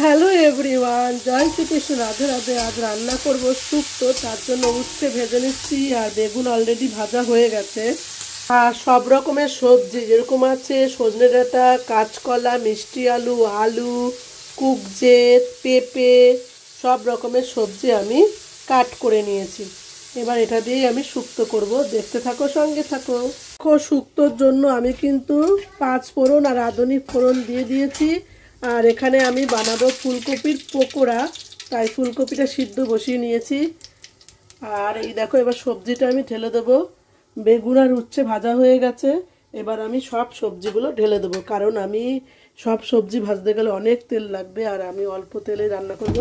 Hello everyone, জয় শ্রীকৃষ্ণ, রাধে রাধে। আজ রান্না করব শুক্তো। তার জন্য উচ্ছে ভেজে নিচ্ছি আর বেগুন অলরেডি ভাজা হয়ে গেছে। আর সব রকমের সবজি যেরকম আছে সজনে ডাঁটা, কাঁচকলা, মিষ্টি আলু, আলু, কুকজেত, পেঁপে, সব রকমের সবজি আমি কাট করে নিয়েছি। এবার এটা দিয়েই আমি শুক্তো করব। দেখতে থাকো, সঙ্গে থাকো। শুক্তোর জন্য আমি কিন্তু 5 ফোড়ন আর রাঁধুনি ফোড়ন দিয়ে দিয়েছি। আর এখানে আমি বানাবো ফুলকপির পকোড়া, তাই ফুলকপিটা সিদ্ধ বসিয়ে নিয়েছি। আর এই দেখো, এবার সবজিটা আমি ঢেলে দেবো। বেগুন আর উচ্ছে ভাজা হয়ে গেছে। এবার আমি সব সবজিগুলো ঢেলে দেবো, কারণ আমি সব সবজি ভাজতে গেলে অনেক তেল লাগবে, আর আমি অল্প তেলে রান্না করব।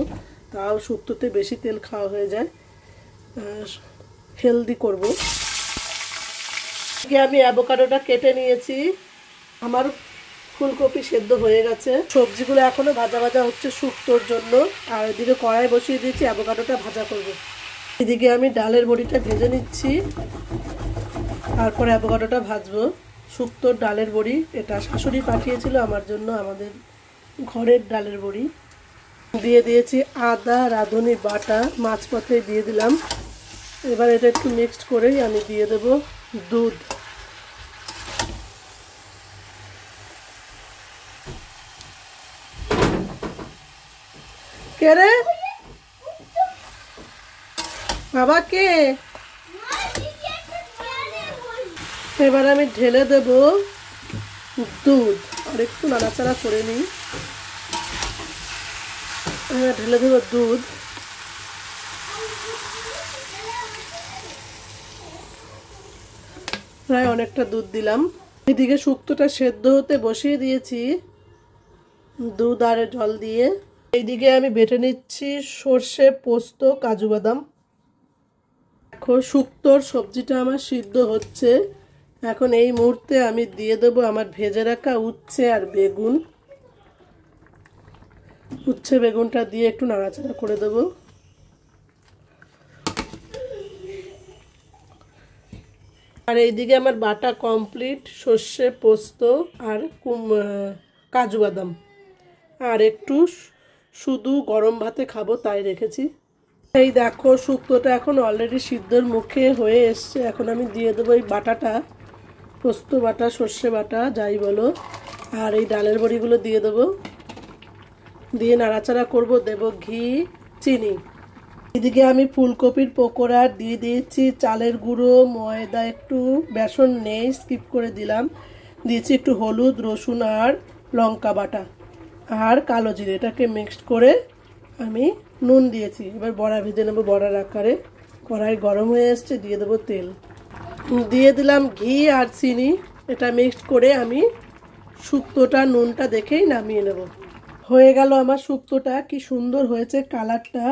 তাও শুক্তোতে বেশি তেল খাওয়া হয়ে যায়, হেলদি করব। আমি অ্যাভোকাডোটা কেটে নিয়েছি। আমার ফুলকপি সেদ্ধ হয়ে গেছে। সবজিগুলো এখনো ভাজা ভাজা হচ্ছে শুক্তোর জন্য। আর এদিকে কড়াই বসিয়ে দিয়েছি, অ্যাভোকাডোটা ভাজা করব। এদিকে আমি ডালের বড়িটা ভেজে নিচ্ছি, তারপরে অ্যাভোকাডোটা ভাজবো। শুক্তোর ডালের বড়ি, এটা শাশুড়ি পাঠিয়েছিল আমার জন্য, আমাদের ঘরের ডালের বড়ি। দিয়ে দিয়েছি আদা, রাঁধুনি বাটা, মাছপথে দিয়ে দিলাম। এবার এটা একটু মিক্সড করেই আমি দিয়ে দেব দুধ। কে রে বাবা, কে? এবার আমি ঢেলে দেব দুধ, আর একটু নাড়াচাড়া করে নিই। ঢেলে দেব দুধ। প্রায় অনেকটা দুধ দিলাম। এদিকে শুক্তোটা সেদ্ধ হতে বসিয়ে দিয়েছি দুধ আর জল দিয়ে। এইদিকে আমি বেটে নিচ্ছি সর্ষে, পোস্ত, কাজু বাদাম। এখন শুক্তোর সবজিটা আমার সিদ্ধ হচ্ছে। এখন এই মুহূর্তে আমি দিয়ে দেবো আমার ভেজে রাখা উচ্ছে আর বেগুন। উচ্ছে বেগুনটা দিয়ে একটু নাড়াচাড়া করে দেবো। আর এইদিকে আমার বাটা কমপ্লিট, সর্ষে, পোস্ত আর কাজু বাদাম। আর একটু শুধু গরম ভাতে খাবো তাই রেখেছি। এই দেখো, শুক্তোটা এখন অলরেডি সিদ্ধর মুখে হয়ে এসছে। এখন আমি দিয়ে দেবো এই বাটাটা, পোস্ত বাটা, সর্ষে বাটা, যাই বলো। আর এই ডালের বড়িগুলো দিয়ে দেবো, দিয়ে নাড়াচাড়া করব। দেব ঘি, চিনি। এদিকে আমি ফুলকপির পকোড়া দিয়ে দিয়েছি চালের গুঁড়ো, ময়দা, একটু বেসন নেই, স্কিপ করে দিলাম। দিয়েছি একটু হলুদ, রসুন আর লঙ্কা বাটা আর কালো জিরে। এটাকে মিক্সড করে আমি নুন দিয়েছি। এবার বড়া ভেজে নেবো বড়ার আকারে। কড়াই গরম হয়ে এসছে, দিয়ে দেবো তেল। দিয়ে দিলাম ঘি আর চিনি। এটা মিক্সড করে আমি শুক্তোটা নুনটা দেখেই নামিয়ে নেব। হয়ে গেল আমার শুক্তোটা। কি সুন্দর হয়েছে কালারটা,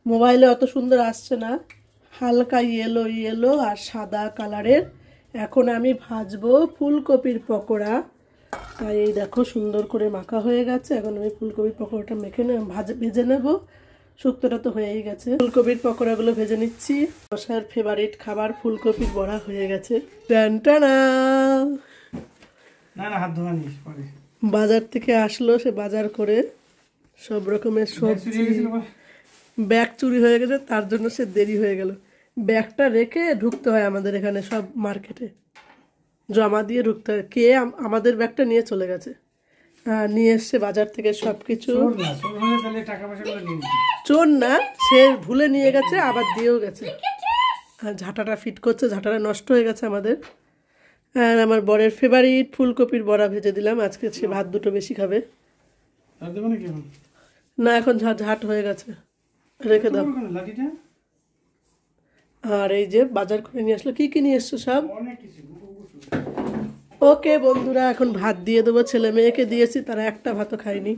মোবাইলে অত সুন্দর আসছে না, হালকা ইয়েলো ইয়েলো আর সাদা কালারের। এখন আমি ভাজবো ফুলকপির পকোড়া। তাই এই দেখো সুন্দর করে মাখা হয়ে গেছে। এখন আমি ফুলকপির পকোড়াটা মেখে ভেজে নেব। শুক্তোটা তো হয়েই গেছে। ফুলকপির পকোড়াগুলো ভেজে নিচ্ছি। মশার ফেভারিট খাবার ফুলকপির বড়া হয়ে গেছে। টানটানা। না না, হাত ধোয়া নিস পরে। বাজার থেকে আসলো, সে বাজার করে সব রকমের সবজি। ব্যাগ চুরি হয়ে গেছে, তার জন্য সে দেরি হয়ে গেল। ব্যাগটা রেখে ঢুকতে হয় আমাদের এখানে সব মার্কেটে, জমা দিয়ে ঢুকতে হয়। কে আমাদের ব্যাগটা নিয়ে চলে গেছে, নিয়ে এসছে বাজার থেকে সব কিছু। চোর না, সে ভুলে নিয়ে গেছে, আবার দিয়েও গেছে। আর ঝাঁটাটা ফিট করছে, ঝাঁটাটা নষ্ট হয়ে গেছে আমাদের। আর আমার বরের ফেভারিট ফুলকপির বড়া ভেজে দিলাম। আজকে সে ভাত দুটো বেশি খাবে না। এখন ঝাঁট হয়ে গেছে, রেখে দাও। আর এই যে বাজার করে নিয়ে আসলো। কি কি নিয়ে এসছো? সব ওকে বন্ধুরা, এখন ভাত দিয়ে দেবো। ছেলে মেয়েকে দিয়েছি, তারা একটা ভাতও খায়নি।